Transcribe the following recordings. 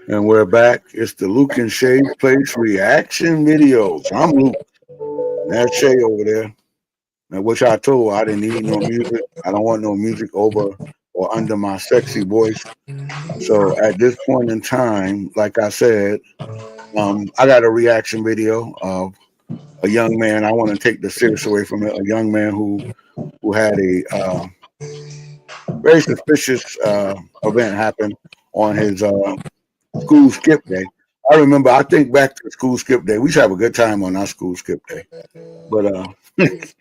And we're back. It's the Luke and Shay Place reaction videos. I'm Luke. That's Shay over there. Now, which I told I didn't need no music. I don't want no music over or under my sexy voice. So at this point in time, like I said, I got a reaction video of a young man. I want to take the serious away from it. A young man who had a very suspicious event happen on his school skip day. I think back to school skip day. We used to have a good time on our school skip day. But this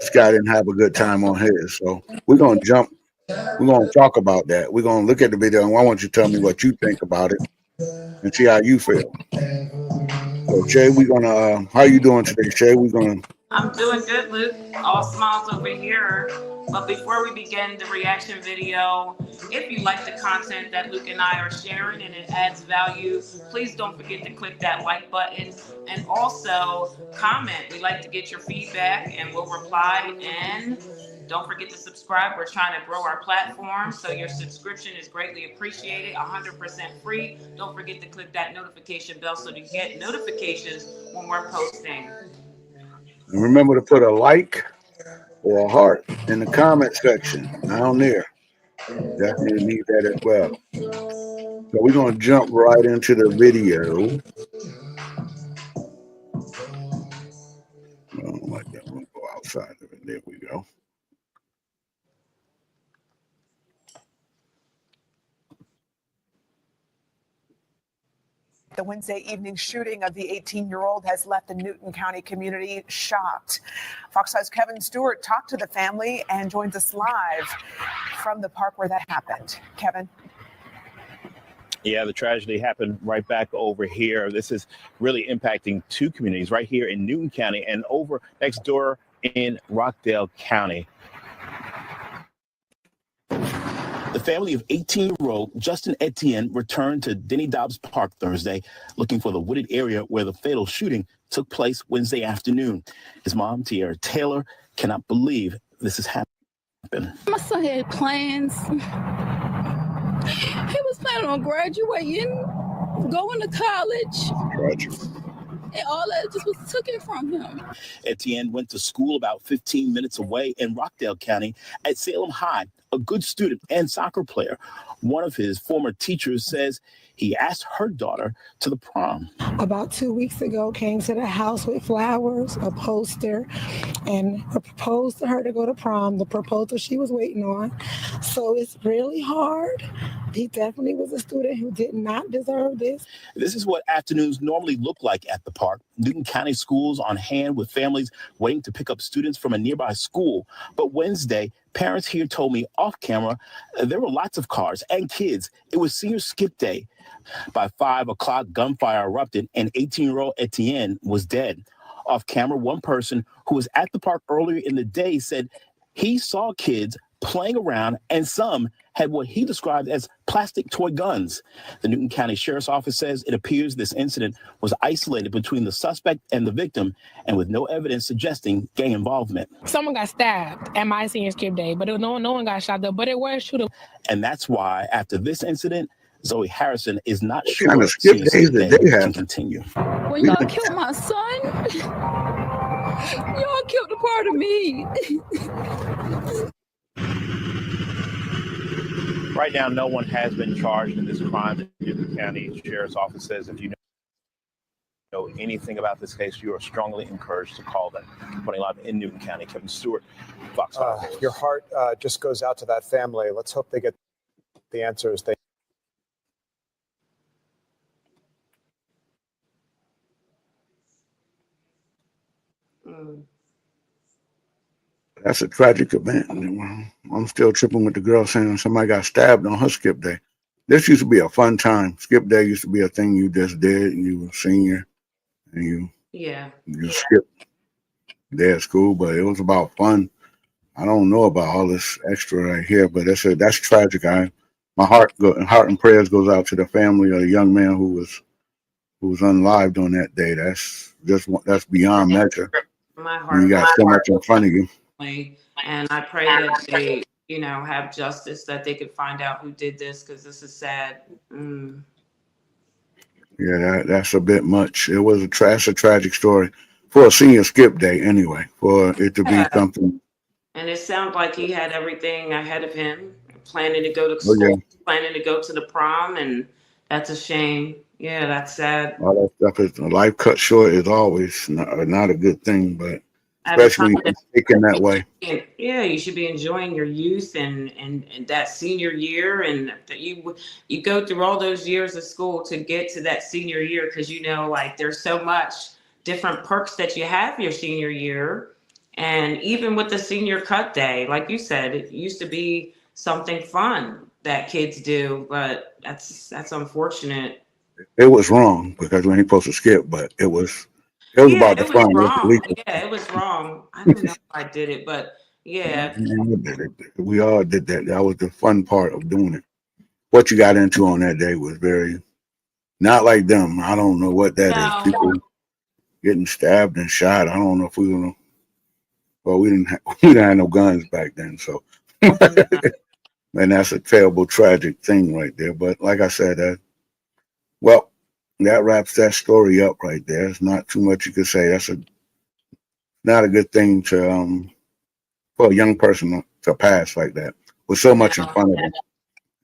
guy didn't have a good time on his. So we're going to talk about that. We're going to look at the video, and I want you to tell me what you think about it and see how you feel. So, Shay, we're going to, how you doing today, Shay? I'm doing good, Luke. All smiles over here. But before we begin the reaction video, if you like the content that Luke and I are sharing and it adds value, please don't forget to click that like button and also comment. We like to get your feedback and we'll reply. And don't forget to subscribe. We're trying to grow our platform, so your subscription is greatly appreciated. 100% free. Don't forget to click that notification bell so you get notifications when we're posting. And remember to put a like or a heart in the comment section down there. Definitely need that as well. So we're going to jump right into the video. I don't like that. We'll go outside of it. There we go. The Wednesday evening shooting of the 18-year-old has left the Newton County community shocked. Fox 5's Kevin Stewart talked to the family and joins us live from the park where that happened. Kevin. Yeah, the tragedy happened right back over here. This is really impacting two communities right here in Newton County and over next door in Rockdale County. The family of 18-year-old Justin Etienne returned to Denny Dobbs Park Thursday, looking for the wooded area where the fatal shooting took place Wednesday afternoon. His mom, Tiara Taylor, cannot believe this has happened. My son had plans. He was planning on graduating, going to college. And all that just was taken from him. Etienne went to school about 15 minutes away in Rockdale County at Salem High, a good student and soccer player. One of his former teachers says he asked her daughter to the prom. About 2 weeks ago, came to the house with flowers, a poster, and proposed to her to go to prom, the proposal she was waiting on. So it's really hard. He definitely was a student who did not deserve this. This is what afternoons normally look like at the park. Newton County schools on hand with families waiting to pick up students from a nearby school. But Wednesday, parents here told me off camera there were lots of cars and kids. It was senior skip day. By 5 o'clock, gunfire erupted and 18-year-old Etienne was dead. Off camera, one person who was at the park earlier in the day said he saw kids playing around and some had what he described as plastic toy guns. The Newton County Sheriff's Office says it appears this incident was isolated between the suspect and the victim and with no evidence suggesting gang involvement. Someone got stabbed at my senior skip day, but no one got shot up, but it was shootable. And that's why after this incident, Zoe Harrison is not sure kind of skip days that they have can continue. When y'all killed my son, y'all killed a part of me. Right now, no one has been charged in this crime. The Newton County Sheriff's Office says if you know anything about this case, you are strongly encouraged to call them. Reporting live in Newton County, Kevin Stewart, Fox 5. Your heart just goes out to that family. Let's hope they get the answers they That's a tragic event. I'm still tripping with the girl saying somebody got stabbed on her skip day. This used to be a fun time. Skip day used to be a thing you just did. You were a senior and you skipped day at school, but it was about fun. I don't know about all this extra right here, but that's tragic. My heart and prayers goes out to the family of the young man who was unalived on that day. That's beyond measure. My heart. You got so much in front of you. And I pray that they have justice, that they could find out who did this, because this is sad. Yeah, that's a bit much. It was a tragic story for a senior skip day anyway, for it to be Yeah. something. And it sounds like he had everything ahead of him, planning to go to Oh yeah, school, planning to go to the prom, and that's a shame. Yeah, that's sad. all that stuff is life cut short is always not a good thing, but At a time especially that taken that way. yeah, you should be enjoying your youth and that senior year, and that you go through all those years of school to get to that senior year, because like there's so much different perks that you have your senior year. And even with the senior cut day, like you said, it used to be something fun that kids do, but that's unfortunate. It was wrong because we ain't supposed to skip, but it was Yeah, about the it was fun. It was wrong. illegal. Yeah, it was wrong. I don't know if I did it, but yeah. We all did that. That was the fun part of doing it. What you got into on that day was very not like them. I don't know what that is. No. People getting stabbed and shot. I don't know if we gonna. Well, we didn't have no guns back then, so and that's a terrible, tragic thing right there. But like I said, well, that wraps that story up right there. There's not too much you could say. That's not a good thing to for a young person to pass like that with so much in front of him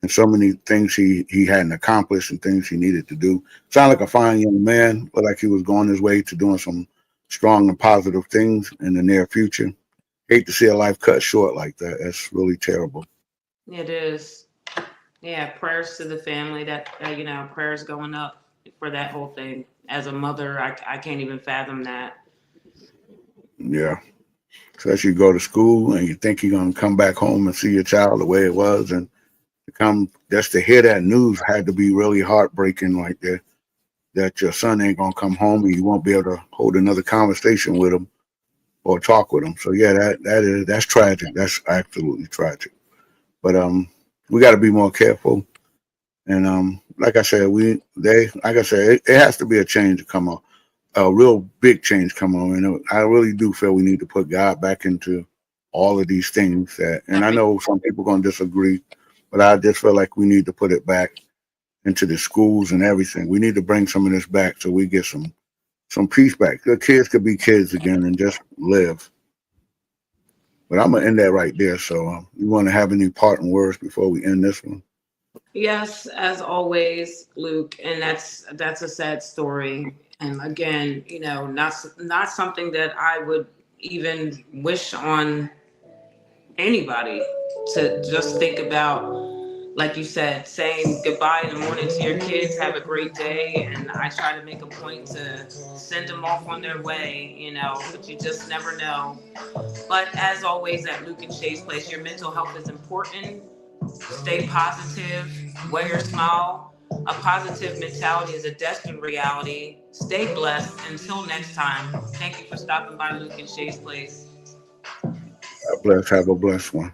and so many things he hadn't accomplished and things he needed to do. Sound like a fine young man, but like he was going his way to doing some strong and positive things in the near future. Hate to see a life cut short like that. That's really terrible. It is. Yeah, prayers to the family, prayers going up for that whole thing. As a mother, I can't even fathom that. Yeah. Especially you go to school and you think you're going to come back home and see your child the way it was. And to come just to hear that news had to be really heartbreaking like that your son ain't going to come home and you won't be able to hold another conversation with him or talk with him. So yeah, that's tragic. That's absolutely tragic. But we got to be more careful. And like I said, it has to be a change to come on, a real big change come on. And I really do feel we need to put God back into all of these things. And I know some people are going to disagree, but I just feel like we need to put it back into the schools and everything. We need to bring some of this back so we get some peace back. The kids could be kids again and just live. But I'm gonna end that right there. So you want to have any parting words before we end this one? Yes, as always, Luke, and that's a sad story. And again, not something that I would even wish on anybody to just think about. Like you said, saying goodbye in the morning to your kids, have a great day, and I try to make a point to send them off on their way, but you just never know. But as always at Luke-N-SHAE'S place, your mental health is important. Stay positive, wear your smile. A positive mentality is a destined reality. Stay blessed. Until next time, thank you for stopping by Luke-N-SHAE'S place. God bless. Have a blessed one.